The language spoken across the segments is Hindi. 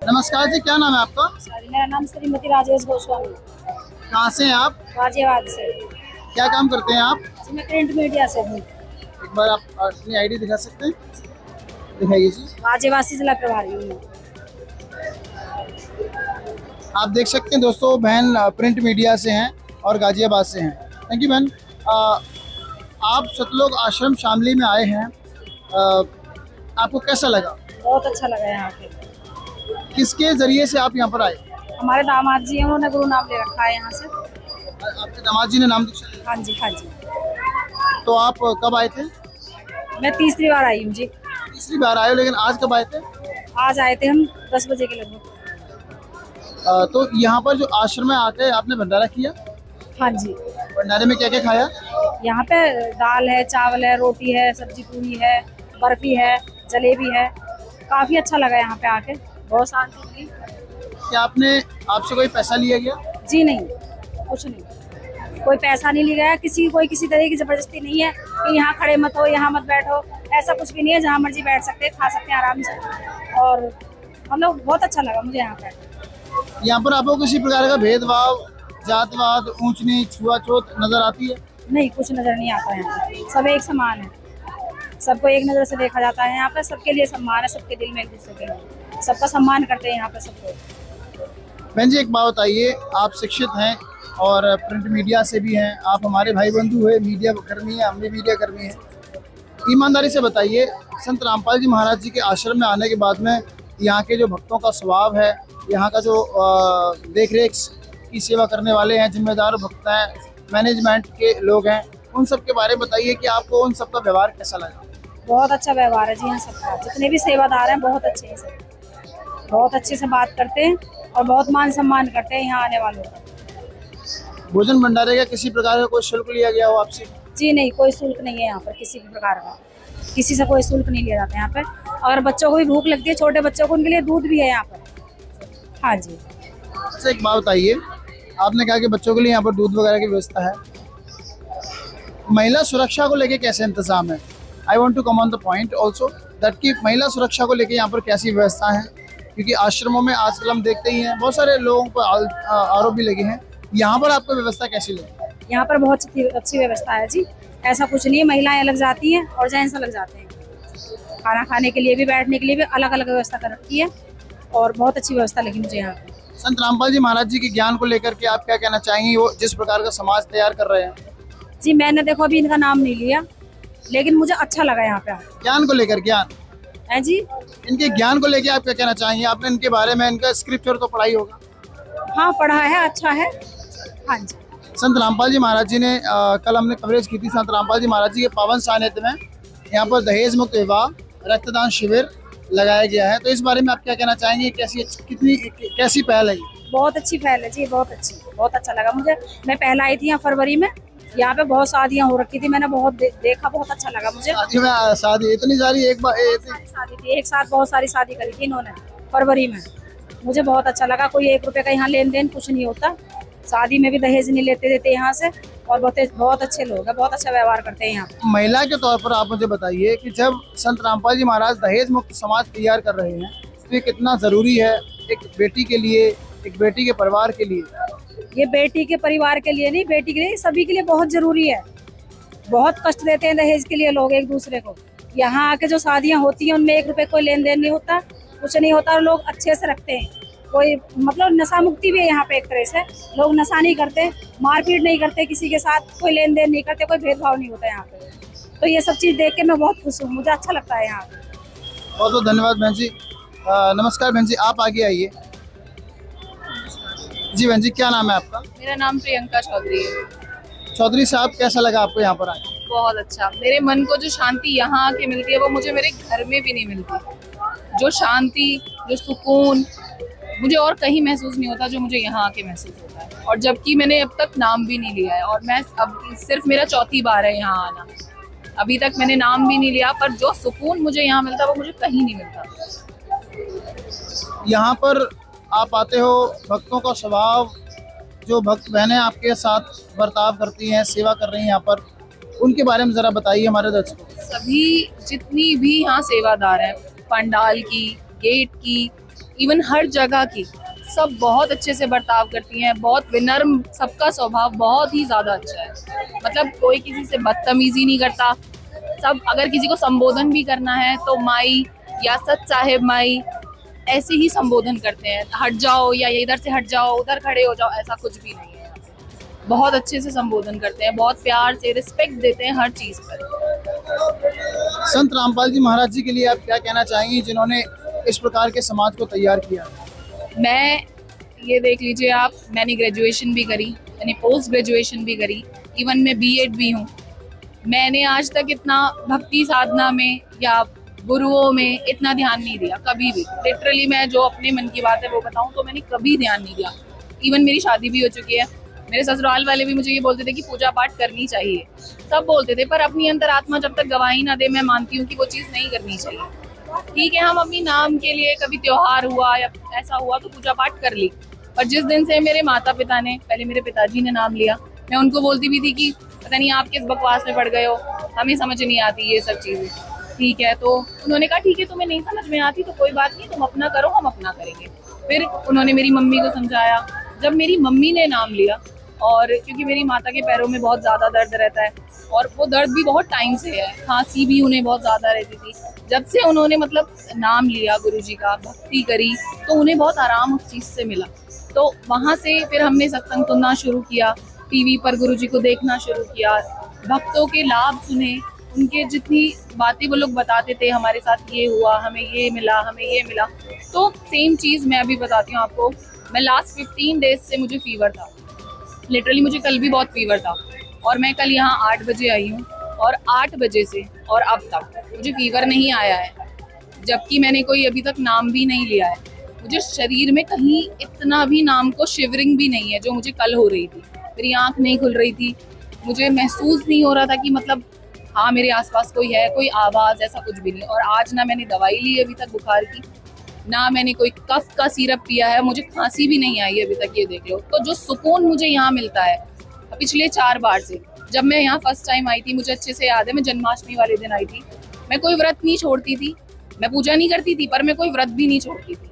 नमस्कार जी, क्या नाम है आपका? मेरा नाम श्रीमती राजेश गोस्वामी। कहाँ से हैं आप? गाजियाबाद से। क्या काम करते हैं आप? जी मैं प्रिंट मीडिया से हूँ। एक बार आप अपनी आईडी दिखा सकते हैं? दिखाइए जी। गाजियाबाद से जिला प्रभारी हूँ मैं। आप देख सकते हैं दोस्तों, बहन प्रिंट मीडिया से हैं और गाजियाबाद से हैं। थैंक यू बहन। आप सतलोक आश्रम शामली में आए हैं, आपको कैसा लगा? बहुत अच्छा लगा यहाँ पे। किसके जरिए से आप यहाँ पर आए? हमारे दामाद जी हैं, उन्होंने गुरु नाम ले रखा है यहाँ से। आपके दामाद जी ने नाम दीक्षा लिया? हाँ जी हाँ जी। तो आप कब आए थे? मैं तीसरी बार आई हूँ जी। तीसरी बार आए हो, लेकिन आज कब आए थे? आज आए थे हम 10 बजे के लगभग। तो यहाँ पर जो आश्रम में आके आपने भंडारा किया? हाँ जी। भंडारे में क्या क्या खाया? यहाँ पे दाल है, चावल है, रोटी है, सब्जी पूरी है, बर्फी है, जलेबी है। काफ़ी अच्छा लगा यहाँ पे आके, बहुत शांति मिली। क्या आपसे कोई पैसा लिया गया? जी नहीं, कुछ नहीं, कोई पैसा नहीं लिया गया। कोई किसी तरह की जबरदस्ती नहीं है कि यहाँ खड़े मत हो, यहाँ मत बैठो, ऐसा कुछ भी नहीं है। जहाँ मर्जी बैठ सकते हैं, खा सकते हैं आराम से। और मतलब बहुत अच्छा लगा मुझे यहाँ पे। यहाँ पर आपको किसी प्रकार का भेदभाव, जातवाद, ऊंच नीच, छुआछूत नजर आती है? नहीं, कुछ नजर नहीं आता है यहाँ पे। सब एक समान है, सबको एक नज़र से देखा जाता है यहाँ पे। सबके लिए सम्मान है, सबके दिल में एक दूसरे के लिए सबका सम्मान करते हैं यहाँ पे सबको। बहन जी, एक बात बताइए, आप शिक्षित हैं और प्रिंट मीडिया से भी हैं, आप हमारे भाई बंधु हैं, मीडिया कर्मी हैं, हम भी मीडिया कर्मी हैं। ईमानदारी से बताइए, संत रामपाल जी महाराज जी के आश्रम में आने के बाद में यहाँ के जो भक्तों का स्वभाव है, यहाँ का जो देख रेख की सेवा करने वाले हैं, जिम्मेदार भक्त हैं, मैनेजमेंट के लोग हैं, उन सब के बारे में बताइए कि आपको उन सब का व्यवहार कैसा लगा? बहुत अच्छा व्यवहार है जी यहाँ सबका। जितने भी सेवादार हैं बहुत अच्छे हैं सब, बहुत अच्छे से बात करते हैं और बहुत मान सम्मान करते हैं यहाँ आने वालों का। भोजन भंडारे का किसी प्रकार का कोई शुल्क लिया गया हो आपसे? जी नहीं, कोई शुल्क नहीं है यहाँ पर किसी भी प्रकार का। किसी से कोई शुल्क नहीं लिया जाता है यहाँ पे। अगर बच्चों को भी भूख लगती है, छोटे बच्चों को, उनके लिए दूध भी है यहाँ पर। हाँ जी। अच्छा, एक बात बताइए, आपने कहा कि बच्चों के लिए यहाँ पर दूध वगैरह की व्यवस्था है, महिला सुरक्षा को लेके कैसे इंतजाम है? I want to come on the point also that कि महिला सुरक्षा को लेके यहाँ पर कैसी व्यवस्था है? क्योंकि आश्रमों में आजकल हम देखते ही हैं बहुत सारे लोगों पर आरोप भी लगे हैं। यहाँ पर आपको व्यवस्था कैसी लगी? यहाँ पर बहुत अच्छी व्यवस्था है जी। ऐसा कुछ नहीं है, महिलाएं अलग जाती हैं और जेंट्स अलग जाते हैं। खाना खाने के लिए भी, बैठने के लिए भी अलग अलग व्यवस्था कर रखी है और बहुत अच्छी व्यवस्था लगी मुझे यहाँ पर। संत रामपाल जी महाराज जी के ज्ञान को लेकर के आप क्या कहना चाहेंगे, वो जिस प्रकार का समाज तैयार कर रहे हैं? जी मैंने देखो अभी इनका नाम नहीं लिया, लेकिन मुझे अच्छा लगा यहाँ पे आके। ज्ञान को लेकर, ज्ञान है जी। इनके ज्ञान को लेकर आप क्या कहना चाहेंगे? आपने इनके बारे में, इनका स्क्रिप्चर तो पढ़ा ही होगा। हाँ पढ़ा है, अच्छा है। हाँ जी। संत रामपाल जी महाराज जी ने कल हमने कवरेज की थी, संत रामपाल जी महाराज जी के पावन सानिध्य में यहाँ पर दहेज मुक्त विवाह रक्तदान शिविर लगाया गया है। तो इस बारे में आप क्या कहना चाहेंगे? कैसी पहल है? बहुत अच्छी पहल है जी, बहुत अच्छी, बहुत अच्छा लगा मुझे। मैं पहले आई थी यहाँ फरवरी में, यहाँ पे बहुत शादियाँ हो रखी थी, मैंने बहुत देखा, बहुत अच्छा लगा मुझे। शादी इतनी सारी शादी थी एक साथ, बहुत सारी शादी करी थी इन्होंने फरवरी में। मुझे बहुत अच्छा लगा। कोई 1 रुपए का यहाँ लेन देन कुछ नहीं होता। शादी में भी दहेज नहीं लेते देते यहाँ से। और बहुत अच्छे लोग हैं, बहुत अच्छा व्यवहार करते हैं यहाँ। महिला के तौर पर आप मुझे बताइए कि जब संत रामपाल जी महाराज दहेज मुक्त समाज तैयार कर रहे हैं तो ये कितना जरूरी है एक बेटी के लिए, एक बेटी के परिवार के लिए? ये बेटी के परिवार के लिए नहीं, बेटी के लिए, सभी के लिए बहुत जरूरी है। बहुत कष्ट देते हैं दहेज के लिए लोग एक दूसरे को। यहाँ आके जो शादियाँ होती हैं उनमें 1 रुपए कोई लेन देन नहीं होता, कुछ नहीं होता और लोग अच्छे से रखते हैं। कोई मतलब नशा मुक्ति भी है यहाँ पे एक तरह से। लोग नशा नहीं करते, मारपीट नहीं करते, किसी के साथ कोई लेन देन नहीं करते, कोई भेदभाव नहीं होता यहाँ पे। तो ये सब चीज़ देख के मैं बहुत खुश हूँ, मुझे अच्छा लगता है यहाँ पे। बहुत बहुत धन्यवाद बहन जी। नमस्कार बहन जी, आप आगे आइए। जी बहन जी, क्या नाम है आपका? मेरा नाम प्रियंका चौधरी है। चौधरी साहब, कैसा लगा आपको यहाँ पर आए? बहुत अच्छा। मेरे मन को जो शांति यहाँ आके मिलती है वो मुझे मेरे घर में भी नहीं मिलती। जो शांति, जो सुकून मुझे और कहीं महसूस नहीं होता जो मुझे यहाँ आके महसूस होता है। और जबकि मैंने अब तक नाम भी नहीं लिया है और मैं अब सिर्फ मेरा 4थी बार है यहाँ आना। अभी तक मैंने नाम भी नहीं लिया, पर जो सुकून मुझे यहाँ मिलता है वो मुझे कहीं नहीं मिलता। यहाँ पर आप आते हो, भक्तों का स्वभाव, जो भक्त बहनें आपके साथ बर्ताव करती हैं, सेवा कर रही हैं यहाँ पर, उनके बारे में ज़रा बताइए हमारे दर्शकों को। सभी जितनी भी यहाँ सेवादार हैं, पंडाल की, गेट की, इवन हर जगह की सब बहुत अच्छे से बर्ताव करती हैं, बहुत विनम्र, सबका स्वभाव बहुत ही ज़्यादा अच्छा है। मतलब कोई किसी से बदतमीजी नहीं करता। सब अगर किसी को संबोधन भी करना है तो माई या सच साहेब माई ऐसे ही संबोधन करते हैं। हट जाओ या इधर से हट जाओ, उधर खड़े हो जाओ, ऐसा कुछ भी नहीं है। बहुत अच्छे से संबोधन करते हैं, बहुत प्यार से रिस्पेक्ट देते हैं हर चीज़ पर। संत रामपाल जी महाराज जी के लिए आप क्या कहना चाहेंगी जिन्होंने इस प्रकार के समाज को तैयार किया? मैं ये देख लीजिए आप, मैंने ग्रेजुएशन भी करी, मैंने पोस्ट ग्रेजुएशन भी करी, इवन मैं बीएड भी हूँ। मैंने आज तक इतना भक्ति साधना में या गुरुओं में इतना ध्यान नहीं दिया कभी भी। लिटरली मैं जो अपने मन की बात है वो बताऊँ तो मैंने कभी ध्यान नहीं दिया। इवन मेरी शादी भी हो चुकी है, मेरे ससुराल वाले भी मुझे ये बोलते थे कि पूजा पाठ करनी चाहिए, सब बोलते थे, पर अपनी अंतरात्मा जब तक गवाही ना दे मैं मानती हूँ कि वो चीज़ नहीं करनी चाहिए। ठीक है, हम अपनी नाम के लिए कभी त्योहार हुआ या ऐसा हुआ तो पूजा पाठ कर ली, पर जिस दिन से मेरे माता पिता ने, पहले मेरे पिताजी ने नाम लिया, मैं उनको बोलती भी थी कि पता नहीं आप किस बकवास में पड़ गए हो, हमें समझ नहीं आती ये सब चीज़ें। ठीक है, तो उन्होंने कहा ठीक है तुम्हें नहीं समझ में आती तो कोई बात नहीं, तुम अपना करो, हम अपना करेंगे। फिर उन्होंने मेरी मम्मी को समझाया। जब मेरी मम्मी ने नाम लिया, और क्योंकि मेरी माता के पैरों में बहुत ज़्यादा दर्द रहता है और वो दर्द भी बहुत टाइम से है, खांसी भी उन्हें बहुत ज़्यादा रहती थी, जब से उन्होंने मतलब नाम लिया गुरुजी का, भक्ति करी, तो उन्हें बहुत आराम उस चीज़ से मिला। तो वहाँ से फिर हमने सत्संग सुनना शुरू किया, टीवी पर गुरुजी को देखना शुरू किया, भक्तों के लाभ सुने, उनके जितनी बातें वो लोग बताते थे, हमारे साथ ये हुआ, हमें ये मिला, हमें ये मिला। तो सेम चीज़ मैं अभी बताती हूँ आपको। मैं लास्ट 15 डेज से मुझे फीवर था, लिटरली मुझे कल भी बहुत फीवर था, और मैं कल यहाँ 8 बजे आई हूँ और 8 बजे से और अब तक मुझे फीवर नहीं आया है, जबकि मैंने कोई अभी तक नाम भी नहीं लिया है। मुझे शरीर में कहीं इतना भी नाम को शिवरिंग भी नहीं है जो मुझे कल हो रही थी। मेरी आँख नहीं खुल रही थी, मुझे महसूस नहीं हो रहा था कि मतलब हाँ मेरे आसपास कोई है, कोई आवाज़, ऐसा कुछ भी नहीं। और आज ना मैंने दवाई ली अभी तक बुखार की, ना मैंने कोई कफ का सिरप पिया है, मुझे खांसी भी नहीं आई अभी तक, ये देख लो। तो जो सुकून मुझे यहाँ मिलता है पिछले 4 बार से, जब मैं यहाँ फर्स्ट टाइम आई थी, मुझे अच्छे से याद है, मैं जन्माष्टमी वाले दिन आई थी, मैं कोई व्रत नहीं छोड़ती थी, मैं पूजा नहीं करती थी, पर मैं कोई व्रत भी नहीं छोड़ती थी।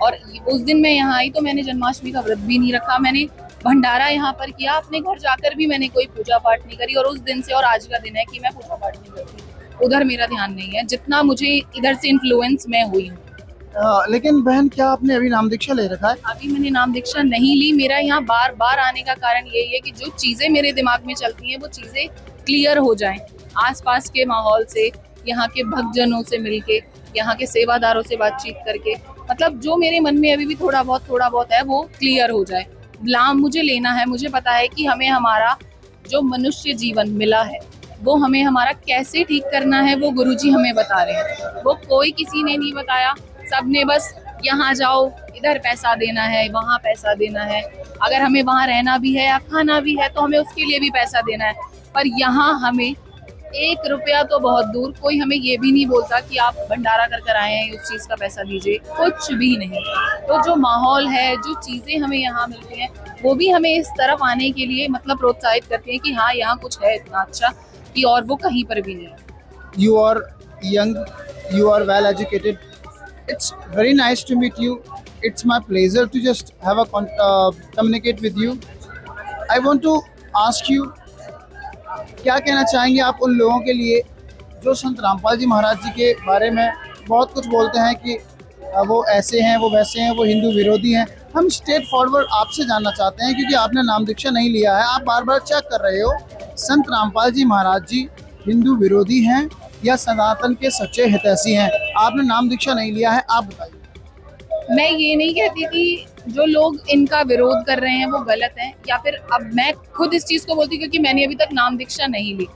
और उस दिन मैं यहाँ आई तो मैंने जन्माष्टमी का व्रत भी नहीं रखा, मैंने भंडारा यहाँ पर किया, अपने घर जाकर भी मैंने कोई पूजा पाठ नहीं करी। और उस दिन से और आज का दिन है कि मैं पूजा पाठ नहीं करती, उधर मेरा ध्यान नहीं है, जितना मुझे इधर से इन्फ्लुएंस मैं हुई हूँ। लेकिन बहन क्या आपने अभी नाम दीक्षा ले रखा है? अभी मैंने नाम दीक्षा नहीं ली। मेरा यहाँ बार बार आने का कारण यही है कि जो चीज़ें मेरे दिमाग में चलती हैं वो चीज़ें क्लियर हो जाएं, आसपास के माहौल से, यहाँ के भक्तजनों से मिलके, यहाँ के सेवादारों से बातचीत करके, मतलब जो मेरे मन में अभी भी थोड़ा बहुत है वो क्लियर हो जाए। नाम मुझे लेना है, मुझे पता है कि हमें हमारा जो मनुष्य जीवन मिला है वो हमें हमारा कैसे ठीक करना है, वो गुरुजी हमें बता रहे हैं। वो कोई किसी ने नहीं बताया, सबने बस यहाँ जाओ, इधर पैसा देना है, वहाँ पैसा देना है, अगर हमें वहाँ रहना भी है या खाना भी है तो हमें उसके लिए भी पैसा देना है। पर यहाँ हमें 1 रुपया तो बहुत दूर, कोई हमें ये भी नहीं बोलता कि आप भंडारा कर आए हैं, उस चीज़ का पैसा दीजिए, कुछ भी नहीं। तो जो माहौल है, जो चीज़ें हमें यहाँ मिलती हैं, वो भी हमें इस तरफ आने के लिए मतलब प्रोत्साहित करती हैं कि हाँ यहाँ कुछ है इतना अच्छा कि और वो कहीं पर भी नहीं है। You are young, you are well educated. It's very nice to meet you. It's my pleasure to just have a communicate with you. I want to ask you, क्या कहना चाहेंगे आप उन लोगों के लिए जो संत रामपाल जी महाराज जी के बारे में बहुत कुछ बोलते हैं कि वो ऐसे हैं, वो वैसे हैं, वो हिंदू विरोधी हैं? हम स्ट्रेट फॉरवर्ड आपसे जानना चाहते हैं, क्योंकि आपने नाम दीक्षा नहीं लिया है, आप बार बार चेक कर रहे हो, संत रामपाल जी महाराज जी हिंदू विरोधी हैं या सनातन के सच्चे हितैषी हैं? आपने नाम दीक्षा नहीं लिया है, आप बताइए। मैं ये नहीं कहती कि जो लोग इनका विरोध कर रहे हैं वो गलत हैं, या फिर अब मैं खुद इस चीज़ को बोलती हूँ क्योंकि मैंने अभी तक नाम दीक्षा नहीं ली।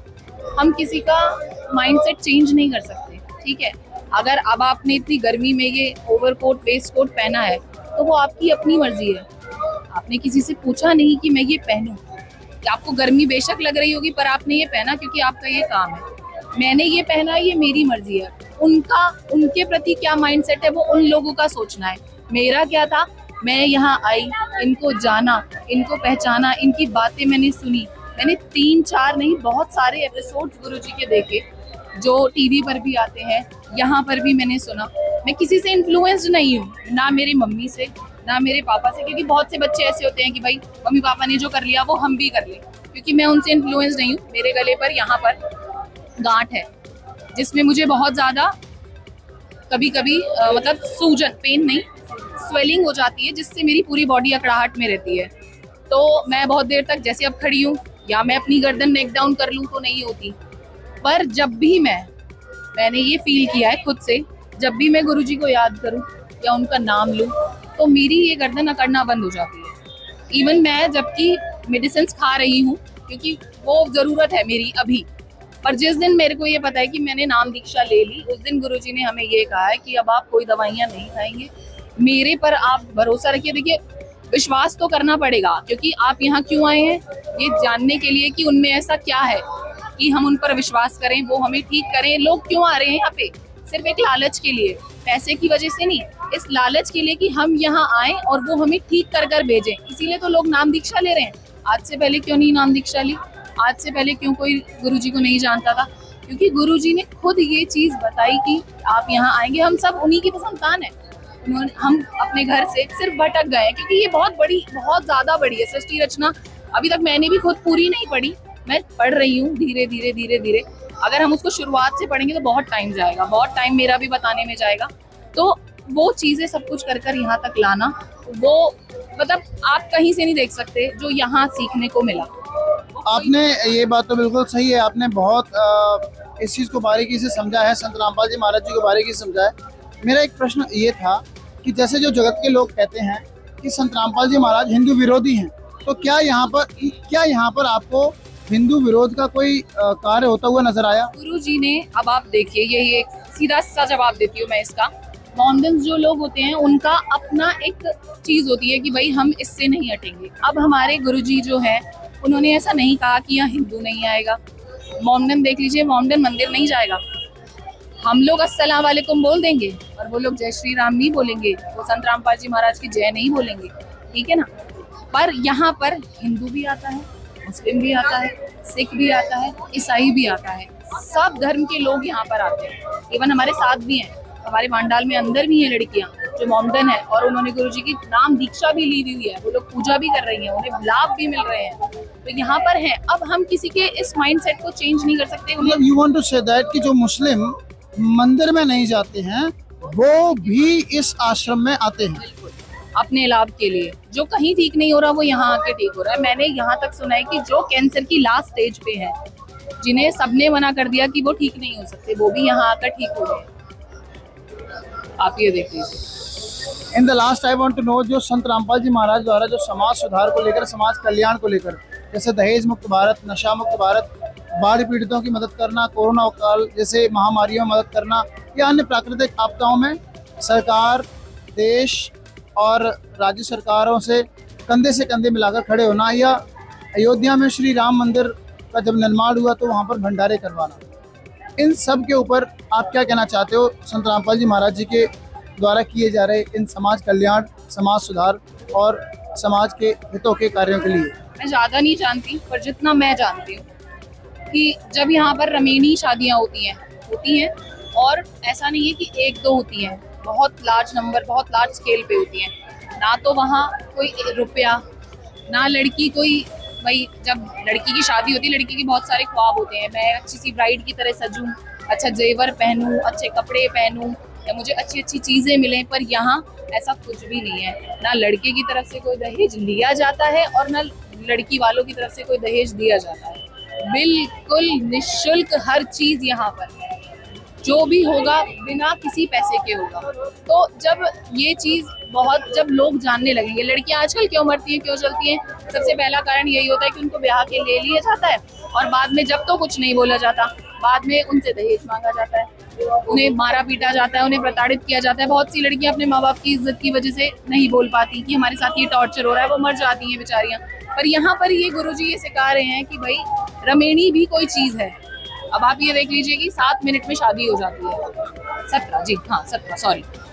हम किसी का माइंडसेट चेंज नहीं कर सकते, ठीक है? अगर अब आपने इतनी गर्मी में ये ओवरकोट वेस्ट कोट पहना है तो वो आपकी अपनी मर्जी है, आपने किसी से पूछा नहीं कि मैं ये पहनूं। कि आपको गर्मी बेशक लग रही होगी पर आपने ये पहना क्योंकि आपका ये काम है, मैंने ये पहना, ये मेरी मर्जी है। उनके प्रति क्या माइंडसेट है वो उन लोगों का सोचना है। मेरा क्या था, मैं यहाँ आई, इनको जाना, इनको पहचाना, इनकी बातें मैंने सुनी, मैंने 3-4 नहीं बहुत सारे एपिसोड्स गुरुजी के देखे जो टीवी पर भी आते हैं, यहाँ पर भी मैंने सुना। मैं किसी से इन्फ्लुएंस्ड नहीं हूँ, ना मेरी मम्मी से ना मेरे पापा से, क्योंकि बहुत से बच्चे ऐसे होते हैं कि भाई मम्मी पापा ने जो कर लिया वो हम भी कर ले, क्योंकि मैं उनसे इन्फ्लुएंस्ड नहीं हूँ। मेरे गले पर यहाँ पर गांठ है जिसमें मुझे बहुत ज़्यादा कभी कभी मतलब सूजन, पेन नहीं, स्वेलिंग हो जाती है, जिससे मेरी पूरी बॉडी अकड़ाहट में रहती है। तो मैं बहुत देर तक जैसे अब खड़ी हूँ या मैं अपनी गर्दन नेक डाउन कर लूँ तो नहीं होती, पर जब भी मैंने ये फील किया है खुद से, जब भी मैं गुरुजी को याद करूँ या उनका नाम लूँ तो मेरी ये गर्दन अकड़ना बंद हो जाती है। इवन मैं जबकि मेडिसिन खा रही हूँ क्योंकि वो ज़रूरत है मेरी अभी, पर जिस दिन मेरे को ये पता है कि मैंने नाम दीक्षा ले ली, उस दिन गुरुजी ने हमें ये कहा है कि अब आप कोई दवाइयाँ नहीं खाएंगे, मेरे पर आप भरोसा रखिए। देखिए, विश्वास तो करना पड़ेगा, क्योंकि आप यहाँ क्यों आए हैं, ये जानने के लिए कि उनमें ऐसा क्या है कि हम उन पर विश्वास करें, वो हमें ठीक करें। लोग क्यों आ रहे हैं यहाँ पे? सिर्फ एक लालच के लिए, पैसे की वजह से नहीं, इस लालच के लिए कि हम यहाँ आए और वो हमें ठीक कर कर भेजें। इसीलिए तो लोग नाम दीक्षा ले रहे हैं। आज से पहले क्यों नहीं नाम दीक्षा ली? आज से पहले क्यों कोई गुरुजी को नहीं जानता था? क्योंकि गुरुजी ने खुद ये चीज़ बताई कि आप यहाँ आएंगे। हम सब उन्हीं की तो संतान है। हम अपने घर से सिर्फ भटक गए, क्योंकि ये बहुत ज़्यादा बड़ी है सृष्टि रचना। अभी तक मैंने भी खुद पूरी नहीं पढ़ी, मैं पढ़ रही हूँ धीरे धीरे। अगर हम उसको शुरुआत से पढ़ेंगे तो बहुत टाइम जाएगा, बहुत टाइम मेरा भी बताने में जाएगा। तो वो चीज़ें सब कुछ कर कर यहाँ तक लाना, वो मतलब आप कहीं से नहीं देख सकते जो यहाँ सीखने को मिला। आपने ये बात तो बिल्कुल सही है, आपने बहुत इस चीज़ को बारीकी से समझा है, संत रामपाल जी महाराज जी को बारीकी से समझा है। मेरा एक प्रश्न ये था कि जैसे जो जगत के लोग कहते हैं कि संत रामपाल जी महाराज हिंदू विरोधी हैं, तो क्या यहाँ पर आपको हिंदू विरोध का कोई कार्य होता हुआ नजर आया? गुरुजी ने, अब आप देखिए, यही एक सीधा सा जवाब देती हूँ मैं इसका। मॉडर्न जो लोग होते हैं उनका अपना एक चीज़ होती है कि भाई हम इससे नहीं हटेंगे। अब हमारे गुरुजी जो है उन्होंने ऐसा नहीं कहा कि यहाँ हिंदू नहीं आएगा। मोमडन देख लीजिए, मोमडन मंदिर नहीं जाएगा। हम लोग अस्सलाम वालेकुम बोल देंगे और वो लोग जय श्री राम नहीं बोलेंगे, वो संत रामपाल जी महाराज की जय नहीं बोलेंगे, ठीक है ना। पर यहाँ पर हिंदू भी आता है, मुस्लिम भी आता है, सिख भी आता है, ईसाई भी आता है, सब धर्म के लोग यहाँ पर आते हैं। इवन हमारे साथ भी हैं, हमारे पांडाल में अंदर भी हैं लड़कियाँ जो मोमडन है और उन्होंने गुरुजी की नाम दीक्षा भी ली हुई है, वो लोग पूजा भी कर रही हैं, उन्हें लाभ भी मिल रहे हैं, तो यहाँ पर हैं। अब हम किसी के इस माइंडसेट को चेंज नहीं कर सकते। You want to say that कि जो मुस्लिम मंदिर में नहीं जाते हैं वो भी इस आश्रम में आते हैं, बिल्कुल अपने लाभ के लिए। जो कहीं ठीक नहीं हो रहा वो यहाँ आके ठीक हो रहा है। मैंने यहाँ तक सुना है कि जो कैंसर की लास्ट स्टेज पे है, जिन्हें सबने मना कर दिया कि वो ठीक नहीं हो सकते, वो भी यहाँ आकर ठीक हो रहे हैं। आप ये देख लीजिए। In the last I want to know, जो संत रामपाल जी महाराज द्वारा जो समाज सुधार को लेकर, समाज कल्याण को लेकर, जैसे दहेज मुक्त भारत, नशा मुक्त भारत, बाढ़ पीड़ितों की मदद करना, कोरोना काल जैसे महामारियों में मदद करना या अन्य प्राकृतिक आपदाओं में सरकार, देश और राज्य सरकारों से कंधे मिलाकर खड़े होना, या अयोध्या में श्री राम मंदिर का जब निर्माण हुआ तो वहाँ पर भंडारे करवाना, इन सब के ऊपर आप क्या कहना चाहते हो संत रामपाल जी महाराज जी के द्वारा किए जा रहे इन समाज कल्याण, समाज सुधार और समाज के हितों के कार्यों के लिए? मैं ज़्यादा नहीं जानती, पर जितना मैं जानती हूँ कि जब यहाँ पर रमीनी शादियाँ होती हैं और ऐसा नहीं है कि एक दो होती हैं, बहुत लार्ज नंबर, बहुत लार्ज स्केल पे होती हैं। ना तो वहाँ कोई रुपया, ना लड़की कोई, भाई जब लड़की की शादी होती है, लड़की के बहुत सारे ख्वाब होते हैं, मैं अच्छी सी ब्राइड की तरह सजूं, अच्छा जेवर पहनूं, अच्छे कपड़े पहनूं, या मुझे अच्छी अच्छी चीज़ें मिलें। पर यहाँ ऐसा कुछ भी नहीं है। ना लड़के की तरफ से कोई दहेज लिया जाता है और ना लड़की वालों की तरफ से कोई दहेज दिया जाता है। बिल्कुल निःशुल्क हर चीज़ यहाँ पर, जो भी होगा बिना किसी पैसे के होगा। तो जब ये चीज़ जब लोग जानने लगेंगे, लड़कियां आजकल क्यों मरती हैं, क्यों चलती हैं, सबसे पहला कारण यही होता है कि उनको ब्याह के ले लिया जाता है और बाद में जब तो कुछ नहीं बोला जाता, बाद में उनसे दहेज मांगा जाता है, उन्हें मारा पीटा जाता है, उन्हें प्रताड़ित किया जाता है। बहुत सी लड़कियां अपने माँ बाप की इज्जत की वजह से नहीं बोल पाती कि हमारे साथ ये टॉर्चर हो रहा है, वो मर जाती हैं बेचारियाँ। पर यहाँ पर ये गुरुजी ये सिखा रहे हैं कि भाई रमेणी भी कोई चीज़ है। अब आप ये देख लीजिए कि 7 मिनट में शादी हो जाती है,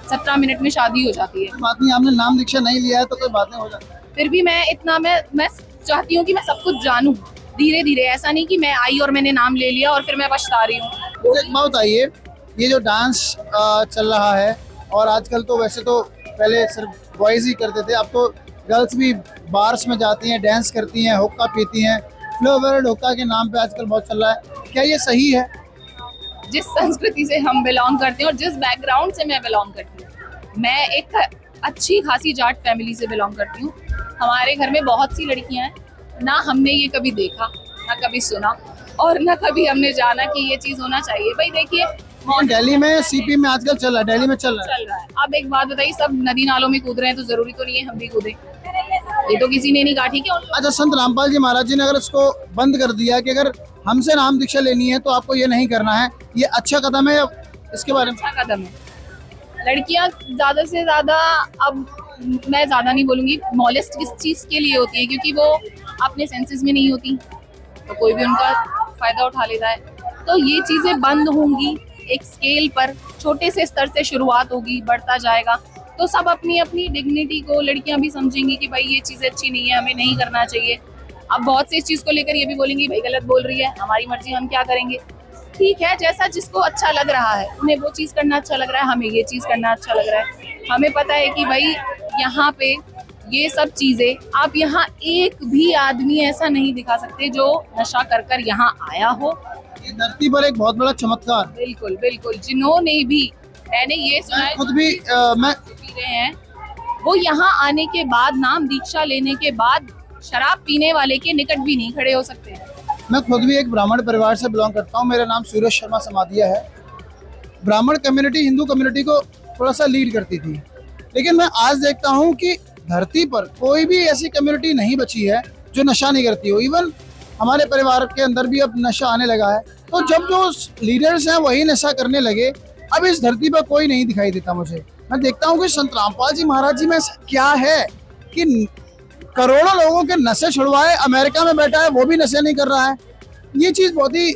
17 मिनट में शादी हो जाती है। बात नहीं, आपने नाम दीक्षा नहीं लिया है तो कोई बात नहीं हो जाती। फिर भी मैं चाहती हूँ कि मैं सब कुछ जानूँ धीरे धीरे। ऐसा नहीं कि मैं आई और मैंने नाम ले लिया और फिर मैं पछता रही हूँ। एक बात बताइए, ये जो डांस चल रहा है और आजकल तो वैसे तो पहले सिर्फ बॉयज़ ही करते थे, अब तो गर्ल्स भी बार्स में जाती हैं, डांस करती हैं, हुक्का पीती हैं। फ्लेवर्ड हुक्का के नाम पे आजकल बहुत चल रहा है, क्या ये सही है? जिस संस्कृति से हम बिलोंग करते हैं और जिस बैकग्राउंड से मैं बिलोंग करती हूँ, मैं एक अच्छी खासी जाट फैमिली से बिलोंग करती हूँ। हमारे घर में बहुत सी लड़कियां हैं, ना हमने ये कभी देखा, ना कभी सुना, और ना कभी हमने जाना कि ये चीज़ होना चाहिए। भाई देखिए, दिल्ली में सीपी में आजकल चल रहा है, दिल्ली में चल रहा है। चल रहा है। अब एक बात बताइए, सब नदी नालों में कूद रहे हैं तो जरूरी तो नहीं है हम भी कूदें। ये तो किसी ने नहीं कहा, ठीक है। अच्छा, संत रामपाल जी महाराज जी ने अगर इसको बंद कर दिया कि अगर हमसे नाम दीक्षा लेनी है तो आपको ये नहीं करना है, ये अच्छा कदम है? इसके बारे में अच्छा कदम है। लड़कियां ज्यादा से ज्यादा, अब मैं ज्यादा नहीं बोलूंगी, मॉलेस्ट किस चीज के लिए होती है, क्योंकि वो अपने सेंसेस में नहीं होती तो कोई भी उनका फायदा उठा लेता है। तो ये चीजें बंद होंगी, एक स्केल पर छोटे से स्तर से शुरुआत होगी, बढ़ता जाएगा, तो सब अपनी अपनी डिग्निटी को, लड़कियां भी समझेंगी कि भाई ये चीज़ें अच्छी नहीं है, हमें नहीं करना चाहिए। अब बहुत से इस चीज़ को लेकर ये भी बोलेंगी भाई गलत बोल रही है, हमारी मर्जी, हम क्या करेंगे। ठीक है, जैसा जिसको अच्छा लग रहा है, उन्हें वो चीज़ करना अच्छा लग रहा है, हमें ये चीज़ करना अच्छा लग रहा है। हमें पता है कि भाई यहाँ पे ये सब चीज़ें, आप यहाँ एक भी आदमी ऐसा नहीं दिखा सकते जो नशा कर कर यहाँ आया हो। ये धरती पर एक बहुत बड़ा चमत्कार। बिल्कुल बिल्कुल, जिन्होंने भी, मैंने ये सुना है, खुद भी मैं पी रहे हैं, वो यहाँ आने के बाद, नाम दीक्षा लेने के बाद, शराब पीने वाले के निकट भी नहीं खड़े हो सकते। मैं खुद भी एक ब्राह्मण परिवार से बिलोंग करता हूँ। मेरा नाम सूरज शर्मा समाधिया है। ब्राह्मण कम्युनिटी हिंदू कम्युनिटी को थोड़ा सा लीड करती थी, लेकिन मैं आज देखता हूँ कि धरती पर कोई भी ऐसी कम्युनिटी नहीं बची है जो नशा नहीं करती हो। इवन हमारे परिवार के अंदर भी अब नशा आने लगा है। तो जब जो लीडर्स हैं वही नशा करने लगे, अब इस धरती पर कोई नहीं दिखाई देता मुझे। मैं देखता हूँ कि संत रामपाल जी महाराज जी में क्या है कि करोड़ों लोगों के नशे छुड़वाए, अमेरिका में बैठा है वो भी नशे नहीं कर रहा है। ये चीज बहुत ही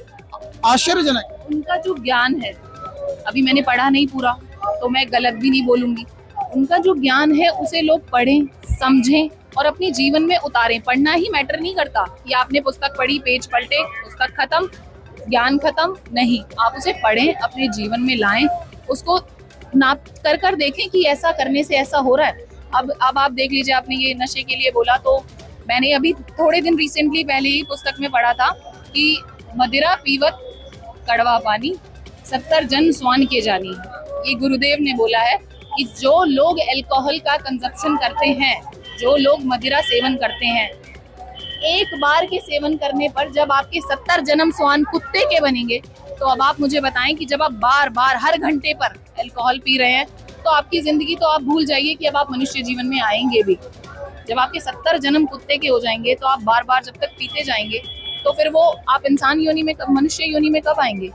आश्चर्यजनक है। उनका जो ज्ञान है, अभी मैंने पढ़ा नहीं पूरा तो मैं गलत भी नहीं बोलूंगी, उनका जो ज्ञान है उसे लोग पढ़ें, समझें और अपने जीवन में उतारें। पढ़ना ही मैटर नहीं करता कि आपने पुस्तक पढ़ी, पेज पलटे, पुस्तक खत्म, ज्ञान खत्म, नहीं। आप उसे पढ़ें, अपने जीवन में लाएं, उसको नाप कर देखें कि ऐसा करने से ऐसा हो रहा है। अब आप देख लीजिए, आपने ये नशे के लिए बोला, तो मैंने अभी थोड़े दिन रिसेंटली पहले ही पुस्तक में पढ़ा था कि मदिरा पीवत कड़वा पानी, 70 जन स्वान के जानी। ये गुरुदेव ने बोला है कि जो लोग अल्कोहल का कंजप्शन करते हैं, जो लोग मदिरा सेवन करते हैं, एक बार के सेवन करने पर जब आपके 70 जन्म स्वान कुत्ते के बनेंगे, तो अब आप मुझे बताएं कि जब आप बार बार हर घंटे पर अल्कोहल पी रहे हैं तो आपकी जिंदगी तो आप भूल जाइए कि अब आप मनुष्य जीवन में आएंगे भी। जब आपके 70 जन्म कुत्ते के हो जाएंगे तो आप बार बार जब तक पीते जाएंगे तो फिर वो आप इंसान योनि में, मनुष्य योनि में कब आएंगे।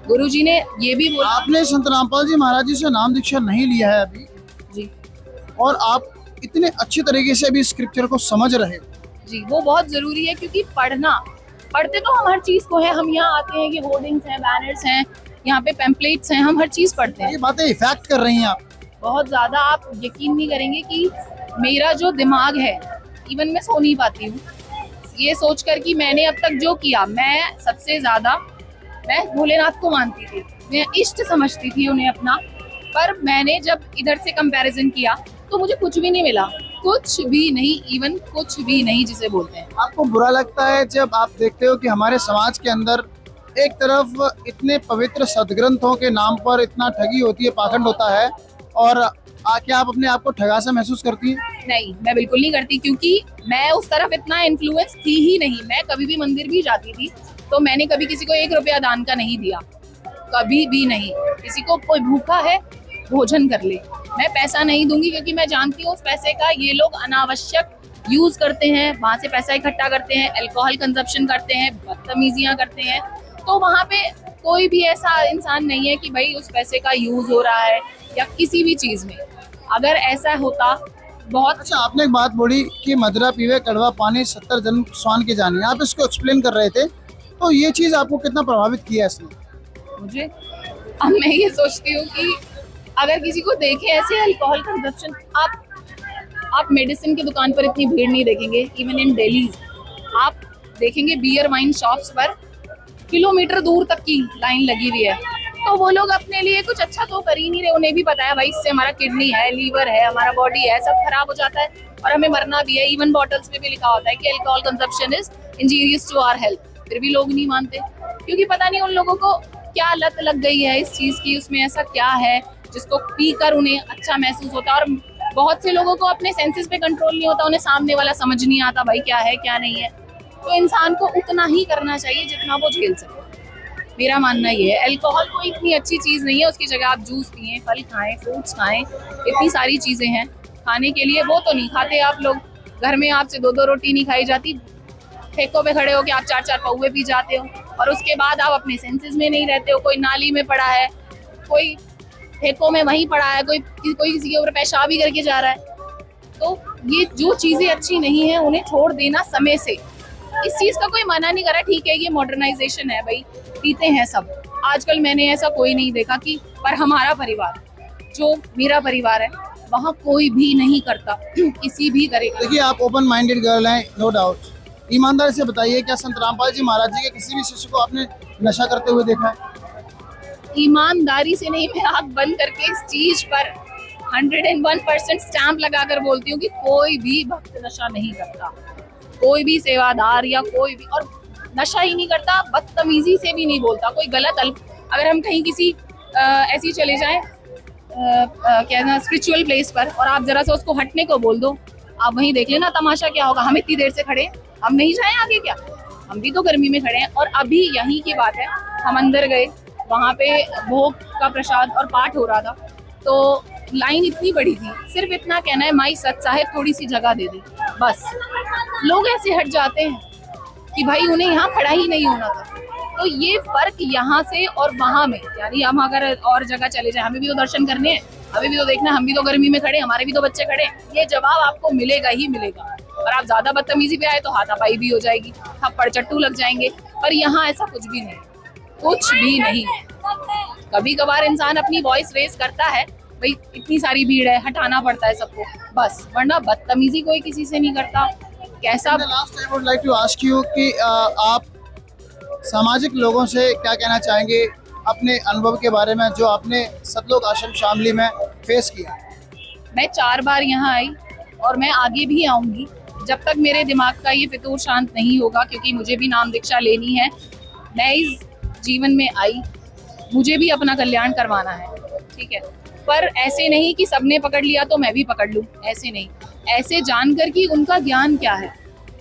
गुरुजी ने ये भी बोला। आपने संत रामपाल जी महाराज जी से नाम दीक्षा नहीं लिया है अभी जी, और आप इतने अच्छे तरीके से अभी स्क्रिप्चर को समझ रहे हो जी, वो बहुत जरूरी है, क्योंकि पढ़ते तो हम हर चीज को है। हम यहाँ आते हैं कि होर्डिंग्स हैं, बैनर्स हैं, यहाँ पे पैम्पलेट्स हैं, हम हर चीज पढ़ते हैं। ये बातें इफेक्ट कर रही हैं आप बहुत ज्यादा। आप यकीन नहीं करेंगे कि मेरा जो दिमाग है, इवन मैं सो नहीं पाती हूँ ये सोचकर कि मैंने अब तक जो किया, मैं सबसे ज्यादा मैं भोलेनाथ को मानती थी, मैं इष्ट समझती थी उन्हें अपना, पर मैंने जब इधर से कंपैरिजन किया तो मुझे कुछ भी नहीं मिला, कुछ भी नहीं, इवन कुछ भी नहीं जिसे बोलते हैं। आपको बुरा लगता है जब आप देखते हो कि हमारे समाज के अंदर एक तरफ इतने पवित्र सदग्रंथों के नाम पर इतना ठगी होती है, पाखंड होता है, और क्या आप अपने आप को ठगा सा महसूस करती हैं? नहीं, मैं बिल्कुल नहीं करती, क्योंकि मैं उस तरफ इतना इन्फ्लुएंस थी ही नहीं। मैं कभी भी मंदिर भी जाती थी तो मैंने कभी किसी को 1 रुपया दान का नहीं दिया, कभी भी नहीं। किसी को कोई भूखा है भोजन कर ले, मैं पैसा नहीं दूंगी, क्योंकि मैं जानती हूँ उस पैसे का ये लोग अनावश्यक यूज करते हैं, वहाँ से पैसा इकट्ठा करते हैं, अल्कोहल कंजप्शन करते हैं, बदतमीजियाँ करते हैं। तो वहाँ पे कोई भी ऐसा इंसान नहीं है कि भाई उस पैसे का यूज हो रहा है या किसी भी चीज में। अगर ऐसा होता बहुत। अच्छा, आपने एक बात बोली कि मदिरा पीवे कड़वा पानी, 70 जन्म स्वान के जानी, आप इसको एक्सप्लेन कर रहे थे, तो ये चीज आपको कितना प्रभावित किया इसने? मुझे, अब मैं ये सोचती हूँ कि अगर किसी को देखे ऐसे अल्कोहल कंजप्शन, आप मेडिसिन की दुकान पर इतनी भीड़ नहीं देखेंगे। इवन इन दिल्ली आप देखेंगे बियर वाइन शॉप्स पर किलोमीटर दूर तक की लाइन लगी हुई है। तो वो लोग अपने लिए कुछ अच्छा तो कर ही नहीं रहे। उन्हें भी पता है भाई इससे हमारा किडनी है, लीवर है, हमारा बॉडी है, सब खराब हो जाता है और हमें मरना भी है। इवन बॉटल्स पे भी लिखा होता है कि alcohol consumption is injurious to our health, फिर भी लोग नहीं मानते क्योंकि पता नहीं उन लोगों को क्या लत लग गई है इस चीज की। उसमें ऐसा क्या है जिसको पीकर उन्हें अच्छा महसूस होता है। और बहुत से लोगों को अपने सेंसेस पे कंट्रोल नहीं होता, उन्हें सामने वाला समझ नहीं आता भाई क्या है क्या नहीं है। तो इंसान को उतना ही करना चाहिए जितना वो झेल सके, मेरा मानना ये है। अल्कोहल कोई इतनी अच्छी चीज़ नहीं है, उसकी जगह आप जूस पिएं, फल खाएं, फ्रूट्स खाएं, इतनी सारी चीज़ें हैं खाने के लिए। वो तो नहीं खाते आप लोग, घर में आपसे 2-2 रोटी नहीं खाई जाती, ठेकों पे खड़े हो कि आप 4-4 पौवे पी जाते हो और उसके बाद आप अपने सेंसेस में नहीं रहते हो। कोई नाली में पड़ा है, कोई ठेकों में वहीं पड़ा है, कोई किसी के ऊपर पेशाब भी करके जा रहा है। तो ये जो चीज़ें अच्छी नहीं है उन्हें छोड़ देना समय से। इस चीज़ का कोई मना नहीं करा, ठीक है ये मॉडर्नाइजेशन है भाई, पीते हैं सब। आजकल मैंने ऐसा कोई नहीं देखा कि, पर हमारा परिवार, जो मेरा परिवार है, वहाँ कोई भी नहीं करता किसी भी तरह का। देखिए आप ओपन माइंडेड गर्ल हैं, नो डाउट। ईमानदारी से बताइए, क्या संत रामपाल जी महाराज जी के किसी भी शिष्य को आपने नशा करते हुए देखा है? ईमानदारी से नहीं, मैं आँख बंद करके इस चीज पर 101% स्टैंप लगाकर बोलती हूँ कि कोई भी भक्त नशा नहीं करता, कोई भी सेवादार या कोई भी, और नशा ही नहीं करता, बदतमीजी से भी नहीं बोलता। कोई गलत अगर हम कहीं किसी ऐसी चले जाएं क्या ना स्पिरिचुअल प्लेस पर और आप जरा सा उसको हटने को बोल दो, आप वहीं देख लेना तमाशा क्या होगा। हम इतनी देर से खड़े, हम नहीं जाएं आगे क्या? हम भी तो गर्मी में खड़े हैं। और अभी यहीं की बात है, हम अंदर गए, वहाँ पे भोग का प्रसाद और पाठ हो रहा था, तो लाइन इतनी बड़ी थी, सिर्फ इतना कहना है माई सत साहेब थोड़ी सी जगह दे दे, बस। लोग ऐसे हट जाते हैं कि भाई उन्हें यहाँ खड़ा ही नहीं होना था। तो ये फर्क यहाँ से और वहाँ में, यानी हम अगर और जगह चले जाए, हमें भी तो दर्शन करने हैं, हमें भी तो देखना, हम भी तो गर्मी में खड़े, हमारे भी तो बच्चे खड़े, ये जवाब आपको मिलेगा ही मिलेगा। और आप ज्यादा बदतमीजी पे आए तो हाथापाई भी हो जाएगी, थप्पड़ चट्टू लग जाएंगे। पर यहाँ ऐसा कुछ भी नहीं, कुछ भी नहीं। कभी कभार इंसान अपनी वॉइस रेस करता है, भाई इतनी सारी भीड़ है, हटाना पड़ता है सबको, बस, वरना बदतमीजी कोई किसी से नहीं करता। कैसा last I would like to ask you कि आप सामाजिक लोगों से क्या कहना चाहेंगे अपने अनुभव के बारे में जो आपने सतलोक आश्रम शामली में फेस किया? मैं 4 बार यहाँ आई और मैं आगे भी आऊँगी जब तक मेरे दिमाग का ये फितूर शांत नहीं होगा, क्योंकि मुझे भी नाम दीक्षा लेनी है। मैं इस जीवन में आई, मुझे भी अपना कल्याण करवाना है, ठीक है। पर ऐसे नहीं कि सबने पकड़ लिया तो मैं भी पकड़ लूँ, ऐसे नहीं। ऐसे जानकर कि उनका ज्ञान क्या है,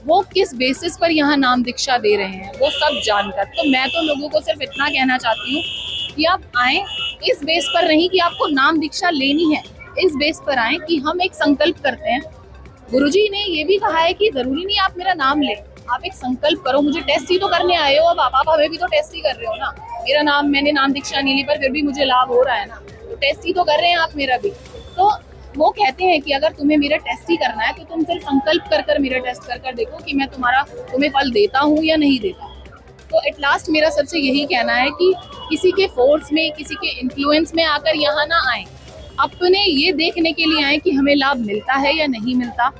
वो किस बेसिस पर यहाँ नाम दीक्षा दे रहे हैं, वो सब जानकर। तो मैं तो लोगों को सिर्फ इतना कहना चाहती हूँ कि आप आएँ इस बेस पर नहीं कि आपको नाम दीक्षा लेनी है, इस बेस पर आएँ कि हम एक संकल्प करते हैं। गुरुजी ने ये भी कहा है कि जरूरी नहीं आप मेरा नाम लें, आप एक संकल्प करो। मुझे टेस्ट ही तो करने आए हो, अब आप हमें भी तो टेस्ट ही कर रहे हो ना। मेरा नाम, मैंने नाम दीक्षा नहीं ली पर फिर भी मुझे लाभ हो रहा है ना, तो टेस्ट ही तो कर रहे हैं आप मेरा भी। तो वो कहते हैं कि अगर तुम्हें मेरा टेस्ट ही करना है तो तुम सिर्फ संकल्प कर मेरा टेस्ट कर देखो कि मैं तुम्हें फल देता हूँ या नहीं देता। तो एट लास्ट मेरा सबसे यही कहना है कि किसी के फोर्स में, किसी के इन्फ्लुएंस में आकर यहाँ ना आए, अपने ये देखने के लिए आए कि हमें लाभ मिलता है या नहीं मिलता।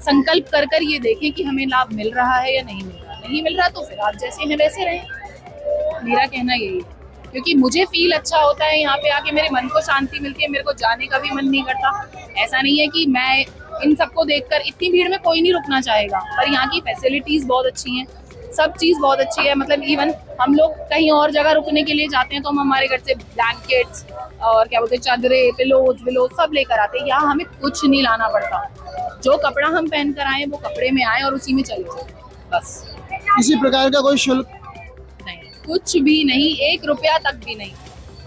संकल्प कर ये देखें कि हमें लाभ मिल रहा है या नहीं मिल रहा। नहीं मिल रहा तो फिर आप जैसे हैं वैसे रहें, मेरा कहना यही है। क्योंकि मुझे फील अच्छा होता है यहाँ पे आके, मेरे मन को शांति मिलती है, मेरे को जाने का भी मन नहीं करता। ऐसा नहीं है कि मैं इन सबको देखकर, इतनी भीड़ में कोई नहीं रुकना चाहेगा, पर यहाँ की फैसिलिटीज़ बहुत अच्छी हैं, सब चीज़ बहुत अच्छी है। मतलब इवन हम लोग कहीं और जगह रुकने के लिए जाते हैं तो हम हमारे घर से ब्लैंकेट्स और क्या बोलते हैं चादरें, पिलोज सब लेकर आते हैं। यहाँ हमें कुछ नहीं लाना पड़ता, जो कपड़ा हम पहन कर आए वो कपड़े में आए और उसी में चले जाए, बस। किसी प्रकार का कोई शुल्क नहीं, कुछ भी नहीं, 1 रुपया तक भी नहीं।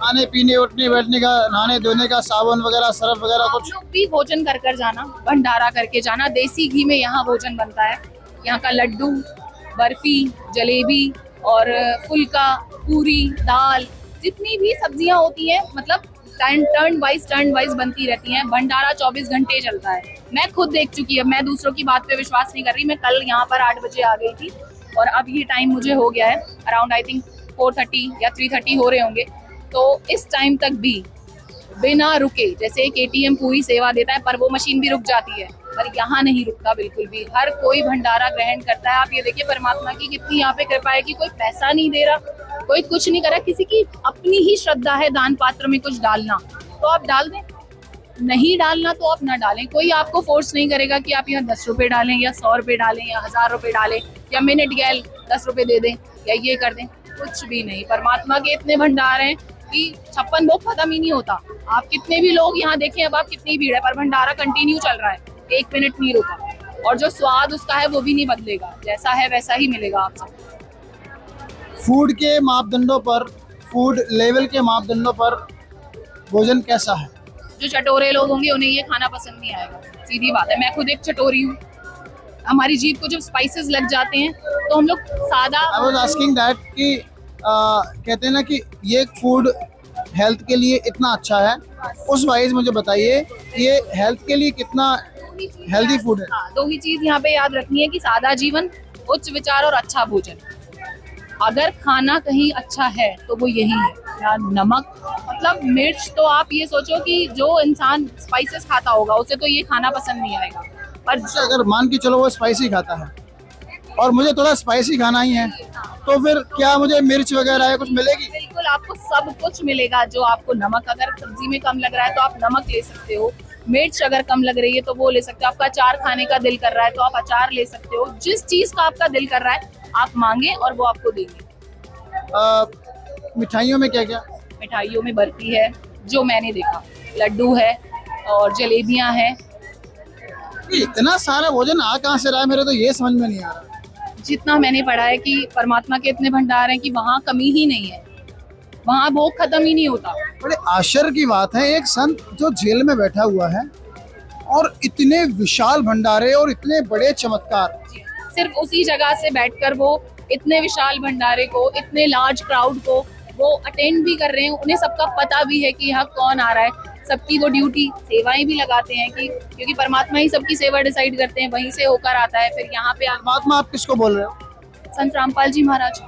खाने पीने, उठने बैठने का, नहाने धोने का, साबुन वगैरह, सर्फ वगैरह आप कुछ? लोग भी भोजन कर जाना, भंडारा करके जाना। देसी घी में यहाँ भोजन बनता है, यहाँ का लड्डू, बर्फी, जलेबी और फुल्का, पूरी, दाल, जितनी भी सब्जियां होती हैं, मतलब टर्न वाइज बनती रहती हैं। भंडारा 24 घंटे चलता है, मैं खुद देख चुकी है। मैं दूसरों की बात पे विश्वास नहीं कर रही। मैं कल यहाँ पर 8 बजे आ गई थी और अब ये टाइम मुझे हो गया है अराउंड आई थिंक 4:30 या 3:30 हो रहे होंगे। तो इस टाइम तक भी बिना रुके, जैसे एक ATM पूरी सेवा देता है पर वो मशीन भी रुक जाती है, पर यहाँ नहीं रुकता बिल्कुल भी। हर कोई भंडारा ग्रहण करता है। आप ये देखिए परमात्मा की कितनी यहाँ पे कृपा है कि कोई पैसा नहीं दे रहा, कोई कुछ नहीं कर रहा। किसी की अपनी ही श्रद्धा है दान पात्र में कुछ डालना, तो आप डाल दें, नहीं डालना तो आप ना डालें। कोई आपको फोर्स नहीं करेगा कि आप यहाँ 10 रुपए डालें या 100 रुपए डालें या 1000 रुपए डालें या मिनट गैल 10 रुपए दे दें या ये कर दें, कुछ भी नहीं। परमात्मा के इतने भंडार हैं कि 56 भोग खत्म ही नहीं होता। आप कितने भी लोग यहाँ देखें, अब आप कितनी भीड़ है पर भंडारा कंटिन्यू चल रहा है, 1 मिनट नहीं रुका। और जो स्वाद उसका है वो भी नहीं बदलेगा, जैसा है वैसा ही मिलेगा आप सबको। फूड के मापदंडों पर, फूड लेवल के मापदंडों पर भोजन कैसा है? जो चटोरे लोग होंगे उन्हें ये खाना पसंद नहीं आएगा, सीधी बात है। मैं खुद एक चटोरी हूँ। हमारी जीभ को जब स्पाइसेस लग जाते हैं तो हम लोग सादा। आई वाज आस्किंग दैट कि कहते हैं ना कि ये फूड हेल्थ के लिए इतना अच्छा है, उस वाइज मुझे बताइए ये हेल्थ के लिए कितना हेल्दी फूड है? हाँ, 2 ही चीज यहाँ पे याद रखनी है कि सादा जीवन, उच्च विचार और अच्छा भोजन। अगर खाना कहीं अच्छा है तो वो यही है। या नमक मतलब मिर्च, तो आप ये सोचो कि जो इंसान स्पाइसेस खाता होगा उसे तो ये खाना पसंद नहीं आएगा। पर अच्छा, अगर मान के चलो वो स्पाइसी खाता है और मुझे थोड़ा स्पाइसी खाना ही है, तो फिर क्या मुझे मिर्च वगैरह कुछ मिलेगी? बिल्कुल आपको सब कुछ मिलेगा। जो आपको नमक अगर सब्जी में कम लग रहा है तो आप नमक ले सकते हो, मिर्च अगर कम लग रही है तो वो ले सकते हो, आपका अचार खाने का दिल कर रहा है तो आप अचार ले सकते हो। जिस चीज का आपका दिल कर रहा है आप मांगे और वो आपको देंगे। मिठाइयों में क्या क्या? मिठाइयों में बर्फी है जो मैंने देखा, लड्डू है और जलेबियां हैं। इतना सारा भोजन आ कहाँ से रहा है, मेरे तो ये समझ में नहीं आ रहा। जितना मैंने पढ़ा है कि परमात्मा के इतने भंडार हैं कि वहाँ कमी ही नहीं है, वहाँ भोग खत्म ही नहीं होता। बड़े आश्चर्य की बात है, एक संत जो जेल में बैठा हुआ है और इतने विशाल भंडारे और इतने बड़े चमत्कार। सिर्फ उसी जगह से बैठकर वो इतने विशाल भंडारे को, इतने लार्ज क्राउड को वो अटेंड भी कर रहे हैं। उन्हें सबका पता भी है कि यहाँ कौन आ रहा है, सबकी वो ड्यूटी, सेवाएं भी लगाते हैं कि क्योंकि परमात्मा ही सबकी सेवा डिसाइड करते हैं, वहीं से होकर आता है। फिर यहाँ पे परमात्मा आप किसको बोल रहे हो? संत रामपाल जी महाराज,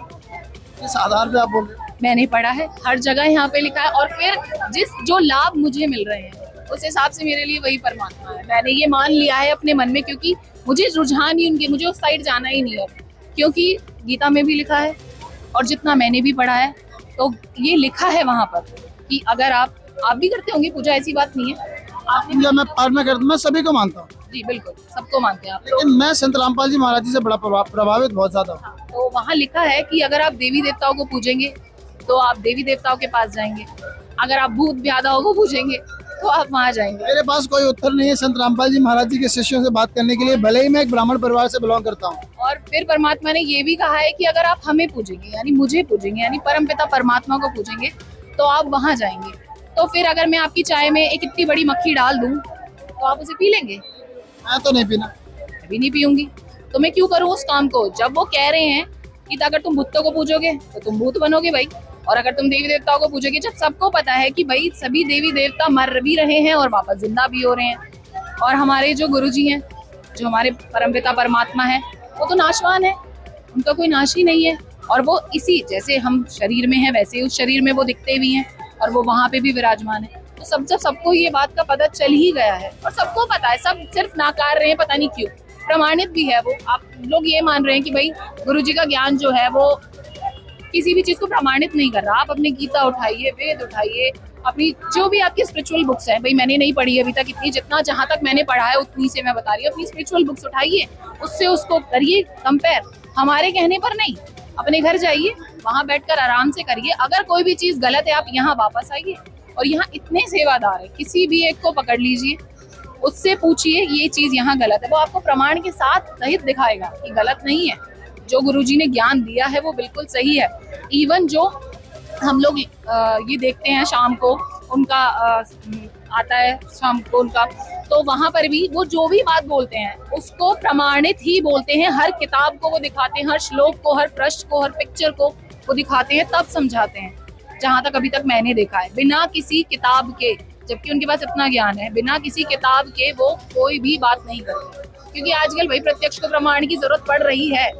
किस आधार पे आप बोल रहे हो? मैंने पढ़ा है, हर जगह यहाँ पे लिखा है। और फिर जो लाभ मुझे मिल रहे हैं उस हिसाब से मेरे लिए वही परमात्मा है। मैंने ये मान लिया है अपने मन में, क्योंकि मुझे रुझान ही उनके, मुझे उस साइड जाना ही नहीं है, क्योंकि गीता में भी लिखा है और जितना मैंने भी पढ़ा है तो ये लिखा है वहाँ पर कि अगर आप भी करते होंगे पूजा, ऐसी बात नहीं है। आपने जब मैं पाठ में करता, मैं सभी को मानता हूँ जी बिल्कुल, सबको मानते हैं आप। लेकिन मैं संत रामपाल जी महाराज जी से बड़ा प्रभावित बहुत ज्यादा हूँ। तो वहाँ लिखा है कि अगर आप देवी देवताओं को पूजेंगे तो आप देवी देवताओं के पास जाएंगे, अगर आप भूत ब्यादाओं को पूजेंगे तो आप वहाँ जाएंगे। मेरे पास कोई उत्तर नहीं है संत रामपाल जी महाराज जी के शिष्यों से बात करने के लिए, भले ही मैं एक ब्राह्मण परिवार से बिलोंग करता हूँ। और फिर परमात्मा ने ये भी कहा है कि अगर आप हमें पूजेंगे, यानी मुझे पूजेंगे, यानी परमपिता परमात्मा को पूजेंगे, तो आप वहाँ जाएंगे। तो फिर अगर मैं आपकी चाय में एक इतनी बड़ी मक्खी डाल दूं तो आप उसे पी लेंगे? मैं तो नहीं पीना, मैं भी नहीं पीऊंगी, तो मैं क्यों करूँ उस काम को? जब वो कह रहे हैं कि अगर तुम भूतों को पूजोगे तो तुम भूत बनोगे भाई, और अगर तुम देवी देवताओं को पूजोगे, जब सबको पता है कि भाई सभी देवी देवता मर भी रहे हैं और वापस जिंदा भी हो रहे हैं, और हमारे जो गुरुजी हैं, जो हमारे परमपिता परमात्मा है, वो तो नाशवान है, उनका कोई नाश ही नहीं है। और वो इसी जैसे हम शरीर में है वैसे उस शरीर में वो दिखते भी हैं और वो वहाँ पे भी विराजमान है। तो सबको ये बात का पता चल ही गया है और सबको पता है, सब सिर्फ नाकार रहे हैं, पता नहीं क्यों। प्रमाणित भी है वो, आप लोग ये मान रहे हैं कि भाई गुरुजी का ज्ञान जो है वो किसी भी चीज को प्रमाणित नहीं कर रहा। आप अपनी गीता उठाइए, वेद उठाइए, अपनी जो भी आपकी स्पिरिचुअल बुक्स हैं, भाई मैंने नहीं पढ़ी अभी तक इतनी, जितना जहाँ तक मैंने पढ़ा है उतनी से मैं बता रही हूँ। अपनी स्पिरिचुअल बुक्स उठाइए, उससे उसको करिए कंपेयर, हमारे कहने पर नहीं। अपने घर जाइए, वहाँ बैठकर आराम से करिए। अगर कोई भी चीज गलत है आप यहाँ वापस आइए, और यहाँ इतने सेवादार है, किसी भी एक को पकड़ लीजिए, उससे पूछिए ये चीज यहाँ गलत है, वो आपको प्रमाण के साथ सहित दिखाएगा कि गलत नहीं है। जो गुरुजी ने ज्ञान दिया है वो बिल्कुल सही है। इवन जो हम लोग ये देखते हैं शाम को उनका आता है शाम को उनका, तो वहां पर भी वो जो भी बात बोलते हैं उसको प्रमाणित ही बोलते हैं। हर किताब को वो दिखाते हैं, हर श्लोक को, हर पृष्ठ को, हर पिक्चर को वो दिखाते हैं, तब समझाते हैं। जहां तक अभी तक मैंने देखा है, बिना किसी किताब के, जबकि उनके पास इतना ज्ञान है, बिना किसी किताब के वो कोई भी बात नहीं करते। क्योंकि आजकल भाई प्रत्यक्ष को प्रमाण की जरूरत पड़ रही है,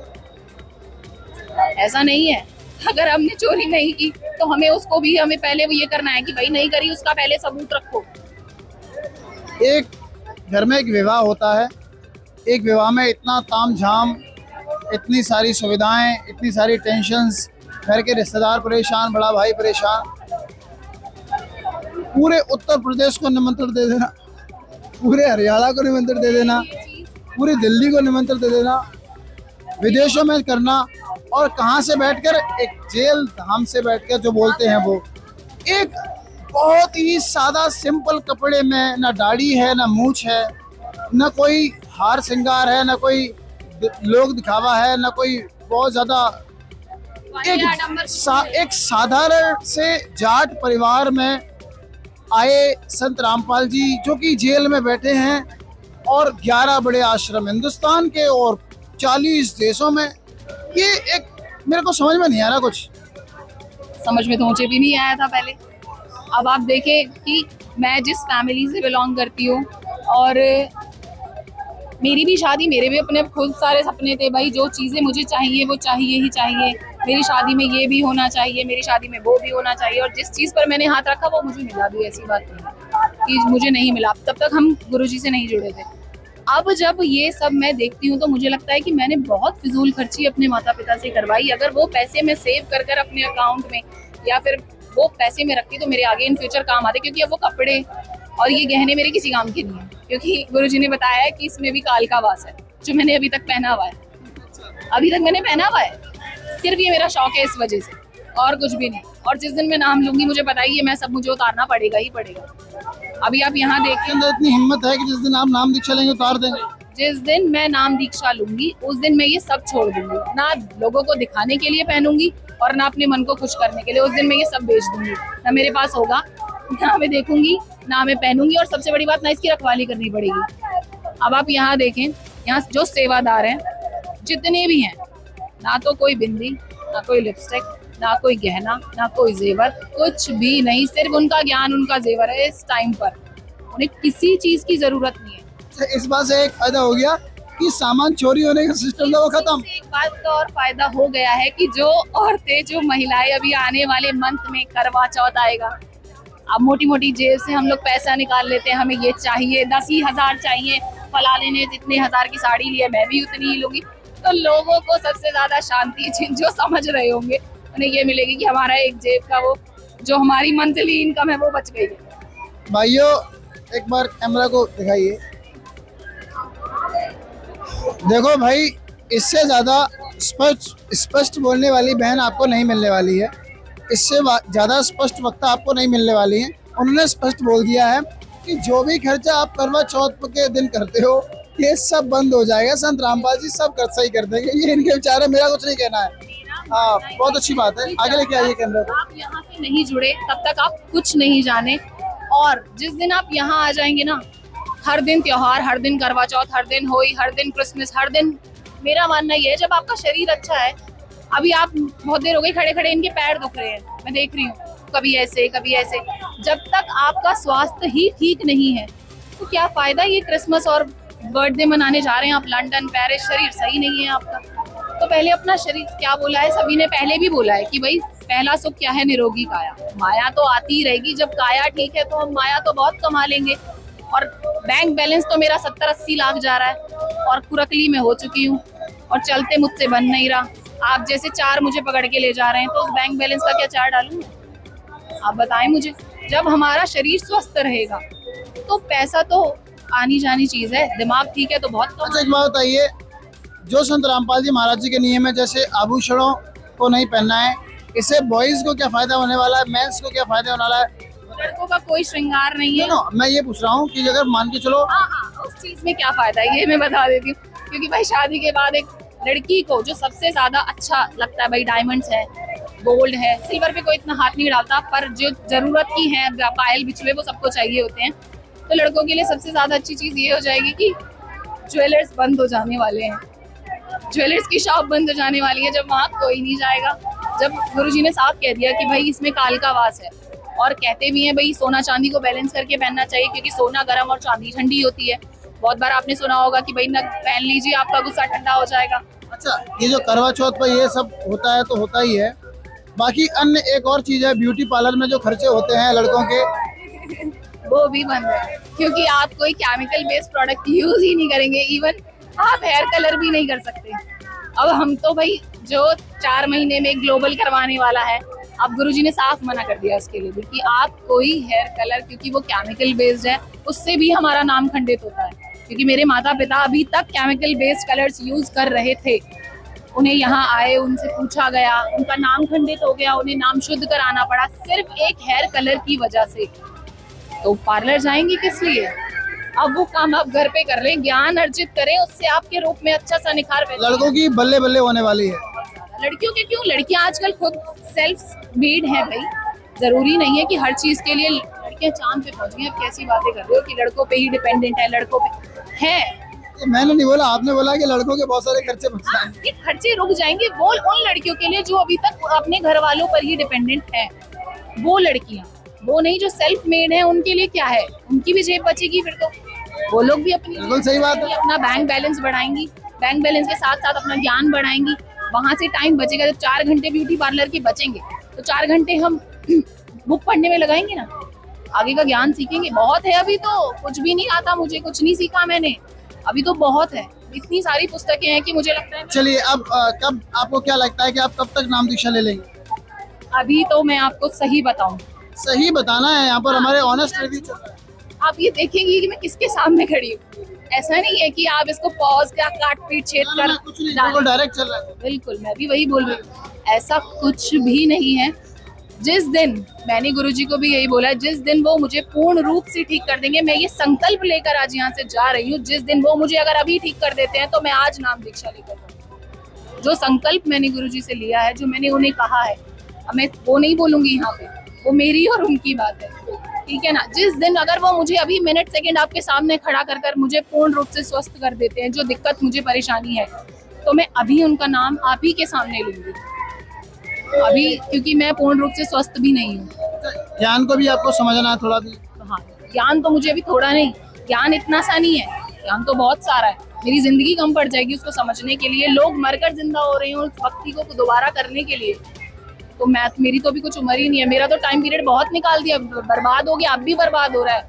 ऐसा नहीं है। अगर हमने चोरी नहीं की तो हमें पहले वो ये करना है कि भाई नहीं करी, उसका पहले सबूत रखो। एक घर में एक विवाह होता है एक विवाह में इतना तामझाम, इतनी सारी सुविधाएं, इतनी सारी टेंशन्स, घर के रिश्तेदार परेशान, बड़ा भाई परेशान, पूरे उत्तर प्रदेश को निमंत्रण दे देना, पूरे हरियाणा को निमंत्रण दे देना, पूरी दिल्ली को निमंत्रण दे देना, विदेशों में करना, और कहाँ से बैठकर, एक जेल धाम से बैठकर जो बोलते हैं वो, एक बहुत ही सादा सिंपल कपड़े में, ना दाढ़ी है, ना मूछ है, ना कोई हार श्रृंगार है, ना कोई लोग दिखावा है, ना कोई बहुत ज्यादा, एक साधारण से जाट परिवार में आए संत रामपाल जी, जो कि जेल में बैठे हैं, और 11 बड़े आश्रम हिंदुस्तान के और 40 देशों में। ये एक मेरे को समझ में नहीं आ रहा, कुछ समझ में तो मुझे भी नहीं आया था पहले। अब आप देखें कि मैं जिस फैमिली से बिलोंग करती हूँ, और मेरी भी शादी, मेरे भी अपने खुद सारे सपने थे भाई, जो चीज़ें मुझे चाहिए वो चाहिए ही चाहिए, मेरी शादी में ये भी होना चाहिए, मेरी शादी में वो भी होना चाहिए, और जिस चीज़ पर मैंने हाथ रखा वो मुझे मिला भी। ऐसी बात नहीं कि मुझे नहीं मिला, तब तक हम गुरुजी से नहीं जुड़े थे। अब जब ये सब मैं देखती हूँ तो मुझे लगता है कि मैंने बहुत फिजूल खर्ची अपने माता पिता से करवाई। अगर वो पैसे मैं सेव कर कर अपने अकाउंट में, या फिर वो पैसे में रखती तो मेरे आगे इन फ्यूचर काम आते, क्योंकि अब वो कपड़े और ये गहने मेरे किसी काम के नहीं है, क्योंकि गुरुजी ने बताया है कि इसमें भी काल का वास है, जो मैंने अभी तक पहना हुआ है। अभी तक मैंने पहना हुआ है, सिर्फ ये मेरा शौक है इस वजह से, और कुछ भी नहीं। और जिस दिन मैं नाम लूंगी, मुझे पता ही है मैं सब, मुझे उतारना पड़ेगा ही पड़ेगा। अभी आप यहाँ देखिए, अंदर इतनी हिम्मत है कि जिस दिन आप नाम दीक्षा लेंगे उतार देंगे। जिस दिन मैं नाम दीक्षा लूंगी उस दिन मैं ये सब छोड़ दूंगी, ना लोगों को दिखाने के लिए पहनूंगी और ना अपने मन को खुश करने के लिए। उस दिन मैं ये सब बेच दूंगी, ना मेरे पास होगा, ना मैं देखूंगी, ना मैं पहनूंगी, और सबसे बड़ी बात, ना इसकी रखवाली करनी पड़ेगी। अब आप यहाँ देखें, यहाँ जो सेवादार हैं जितने भी हैं, ना तो कोई बिंदी, ना कोई लिपस्टिक, ना कोई गहना, ना कोई जेवर, कुछ भी नहीं, सिर्फ उनका ज्ञान, उनका जेवर है। इस टाइम पर उन्हें किसी चीज की जरूरत नहीं है। इस बात से एक फायदा हो गया कि सामान चोरी होने का सिस्टम था वो खत्म। एक बात का और फायदा हो गया है कि जो औरतें, जो महिलाएं, अभी आने वाले मंथ में करवा चौथ आएगा, अब मोटी मोटी जेब से हम लोग पैसा निकाल लेते हैं, हमें ये चाहिए, 10,000 चाहिए, फलाने ने जितने हजार की साड़ी ली है मैं भी उतनी ही लूंगी। तो लोगों को सबसे ज्यादा शांति, जो समझ रहे होंगे उन्हें ये मिलेगी कि हमारा एक जेब का वो, जो हमारी मंथली इनकम है वो बच गई है। भाइयों, एक बार कैमरा को दिखाइए। देखो भाई, इससे ज्यादा स्पष्ट बोलने वाली बहन आपको नहीं मिलने वाली है, इससे ज्यादा स्पष्ट वक्ता आपको नहीं मिलने वाली है। उन्होंने स्पष्ट बोल दिया है कि जो भी खर्चा आप करवा चौथ के दिन करते हो, ये सब बंद हो जाएगा, संत रामपाल जी सब सही कर देंगे। ये इनके विचार है, मेरा कुछ नहीं कहना है। हाँ, बहुत अच्छी बात है, आगे लेके आइए कैमरा को। आप यहाँ से नहीं जुड़े तब तक आप कुछ नहीं जाने, और जिस दिन आप यहाँ आ जाएंगे ना, हर दिन त्योहार, हर दिन करवा चौथ, हर दिन होली, हर दिन क्रिसमस, हर दिन, मेरा मानना ये है, जब आपका शरीर अच्छा है, अभी आप बहुत देर हो गई खड़े खड़े, इनके पैर दुख रहे हैं, मैं देख रही हूँ, कभी ऐसे कभी ऐसे। जब तक आपका स्वास्थ्य ही ठीक नहीं है तो क्या फायदा ये क्रिसमस और बर्थडे मनाने जा रहे हैं आप लंदन, पेरिस, शरीर सही नहीं है आपका। तो पहले अपना शरीर, क्या बोला है सभी ने पहले भी बोला है कि भाई पहला सुख क्या है, निरोगी काया। माया तो आती ही रहेगी, जब काया ठीक है तो हम माया तो बहुत कमा लेंगे। और बैंक बैलेंस तो मेरा 70-80 लाख जा रहा है, और कुरकली में हो चुकी हूँ, और चलते मुझसे बन नहीं रहा। आप जैसे 4 मुझे पकड़ के ले जा रहे हैं, तो उस बैंक बैलेंस का क्या 4 डालूं? आप बताएं मुझे। जब हमारा शरीर स्वस्थ रहेगा तो पैसा तो आनी जानी चीज है, दिमाग ठीक है तो बहुत कम। अच्छा, एक बात बताइए, जो संत रामपाल जी महाराज जी के नियम है, जैसे आभूषणों को नहीं पहनना है, इससे बॉयज को क्या फायदा होने वाला है, मेंस को क्या फायदा होने वाला है? लड़कों का कोई श्रृंगार नहीं है। मैं ये पूछ रहा हूँ कि अगर मान के चलो, हाँ, उस चीज में क्या फायदा है ये मैं बता देती हूँ। क्योंकि भाई शादी के बाद एक लड़की को जो सबसे ज्यादा अच्छा लगता है भाई, डायमंड्स है, गोल्ड है, सिल्वर पे कोई इतना हाथ नहीं डालता, पर जो जरूरत की है, पायल बिछुए, वो सबको चाहिए होते हैं। तो लड़कों के लिए सबसे ज्यादा अच्छी चीज ये हो जाएगी कि ज्वेलर्स बंद हो जाने वाले हैं, ज्वेलर्स की शॉप बंद हो जाने वाली है, जब वहाँ कोई नहीं जाएगा। जब गुरुजी ने साफ कह दिया कि भाई इसमें काल का वास है, और कहते भी हैं भाई सोना चांदी को बैलेंस करके पहनना चाहिए, क्योंकि सोना गर्म और चांदी ठंडी होती है। बहुत बार आपने सुना होगा कि भाई न पहन लीजिए, आपका गुस्सा ठंडा हो जाएगा। अच्छा, ये जो करवा चौथ पर ये सब होता है तो होता ही है, बाकी अन्य एक और चीज है, ब्यूटी पार्लर में जो खर्चे होते हैं लड़कों के, वो भी बंद है, क्योंकि आप कोई केमिकल बेस्ड प्रोडक्ट यूज ही नहीं करेंगे। इवन आप हेयर कलर भी नहीं कर सकते। अब हम तो भाई जो 4 महीने में ग्लोबल करवाने वाला है, अब गुरुजी ने साफ मना कर दिया उसके लिए भी कि आप कोई हेयर कलर, क्योंकि वो केमिकल बेस्ड है, उससे भी हमारा नाम खंडित होता है। क्योंकि मेरे माता पिता अभी तक केमिकल बेस्ड कलर्स यूज कर रहे थे, उन्हें यहाँ आए, उनसे पूछा गया, उनका नाम खंडित हो गया, उन्हें नाम शुद्ध कराना पड़ा सिर्फ एक हेयर कलर की वजह से। तो पार्लर जाएंगे किस लिए? अब वो काम आप घर पे कर लें, ज्ञान अर्जित करें, उससे आपके रूप में अच्छा सा निखार पैदा होगा। लड़कों की बल्ले बल्ले होने वाली है। लड़कियों के क्यों? लड़कियां आजकल खुद सेल्फ मेड है भाई, जरूरी नहीं है कि हर चीज के लिए लड़कियां चांद पे पहुंच गई। आप कैसी बातें कर रहे हो कि लड़कों पे ही डिपेंडेंट है? लड़कों पे है। मैंने नहीं बोला, आपने बोला कि लड़कों के बहुत सारे खर्चे बच जाएंगे। ये खर्चे रुक जाएंगे वो उन लड़कियों के लिए जो अभी तक अपने घर वालों पर ही डिपेंडेंट है। वो लड़कियां, वो नहीं जो सेल्फ मेड है, उनके लिए क्या है? उनकी भी जेब बचेगी फिर तो। वो लोग भी बिल्कुल सही बात है। अपना बैंक बैलेंस बढ़ाएंगी, बैंक बैलेंस के साथ साथ अपना ज्ञान बढ़ाएंगी, वहां से टाइम बचेगा। जब 4 घंटे ब्यूटी पार्लर के बचेंगे तो 4 घंटे हम बुक पढ़ने में लगाएंगे ना, आगे का ज्ञान सीखेंगे। बहुत है, अभी तो कुछ भी नहीं आता, मुझे कुछ नहीं सीखा मैंने, अभी तो बहुत है। इतनी सारी पुस्तकें हैं कि मुझे लगता है। चलिए अब कब आपको क्या लगता है कि आप कब तक नाम दीक्षा ले लेंगे? अभी तो मैं आपको सही बताऊं, सही बताना है, यहाँ पर हमारे ऑनेस्ट रिव्यू चल रहा है। आप ये देखेंगे कि मैं किसके सामने खड़ी हूँ। ऐसा नहीं है कि आप इसको पॉज का काट पीट छेद कर कुछ नहीं, डालें। बिल्कुल डायरेक्ट चल रहा है। बिल्कुल, मैं भी वही बोल रही हूँ, ऐसा कुछ भी नहीं है। जिस दिन मैंने गुरुजी को भी यही बोला, जिस दिन वो मुझे पूर्ण रूप से ठीक कर देंगे, मैं ये संकल्प लेकर आज यहाँ से जा रही हूँ, जिस दिन वो मुझे अगर अभी ठीक कर देते हैं तो मैं आज नाम दीक्षा लेकर जाऊंगी। जो संकल्प मैंने गुरुजी से लिया है, जो मैंने उन्हें कहा है, अब मैं वो नहीं बोलूंगी यहाँ पे, वो मेरी और उनकी बात है, ठीक है ना। जिस दिन अगर वो मुझे अभी मिनट सेकंड आपके सामने खड़ा कर कर मुझे पूर्ण रूप से स्वस्थ कर देते हैं, जो दिक्कत मुझे परेशानी है, तो मैं अभी उनका नाम आप ही के सामने लूंगी अभी, क्योंकि मैं पूर्ण रूप से स्वस्थ भी नहीं हूँ। ज्ञान को भी आपको समझना है थोड़ा भी। हाँ, ज्ञान तो मुझे अभी थोड़ा नहीं, ज्ञान इतना सा नहीं है, ज्ञान तो बहुत सारा है। मेरी जिंदगी कम पड़ जाएगी उसको समझने के लिए। लोग मरकर जिंदा हो रहे हैं उस भक्ति को दोबारा करने के लिए, तो मेरी तो अभी कुछ उम्र ही नहीं है। मेरा तो टाइम पीरियड बहुत निकाल दिया, बर्बाद हो गया, अब भी बर्बाद हो रहा है।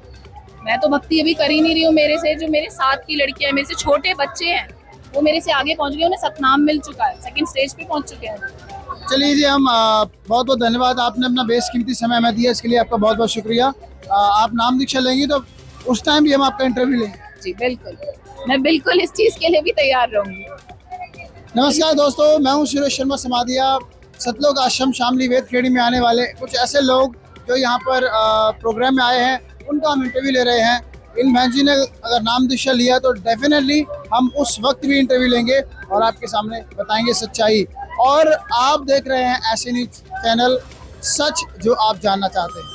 मैं तो भक्ति अभी कर ही नहीं रही हूँ। मेरे से जो मेरे साथ की लड़कियां हैं, मेरे से छोटे बच्चे हैं, वो मेरे से आगे पहुंच गए, उन्हें सतनाम मिल चुका है, सेकंड स्टेज पे पहुंच चुके हैं। चलिए जी, हम बहुत बहुत धन्यवाद, आपने अपना बेशकीमती समय हमें दिया, इसके लिए आपका बहुत बहुत शुक्रिया। आप नाम दीक्षा लेंगी तो उस टाइम भी हम आपका इंटरव्यू लेंगे। जी बिल्कुल, मैं बिल्कुल इस चीज के लिए भी तैयार रहूंगी। नमस्कार दोस्तों, मैं हूं सुरेश शर्मा समाधिया। सतलोक आश्रम शामली वेद खेड़ी में आने वाले कुछ ऐसे लोग जो यहाँ पर प्रोग्राम में आए हैं, उनका हम इंटरव्यू ले रहे हैं। इन बहन जी ने अगर नाम दीक्षा लिया तो डेफिनेटली हम उस वक्त भी इंटरव्यू लेंगे और आपके सामने बताएंगे सच्चाई। और आप देख रहे हैं ऐसे न्यूज़ चैनल, सच जो आप जानना चाहते हैं।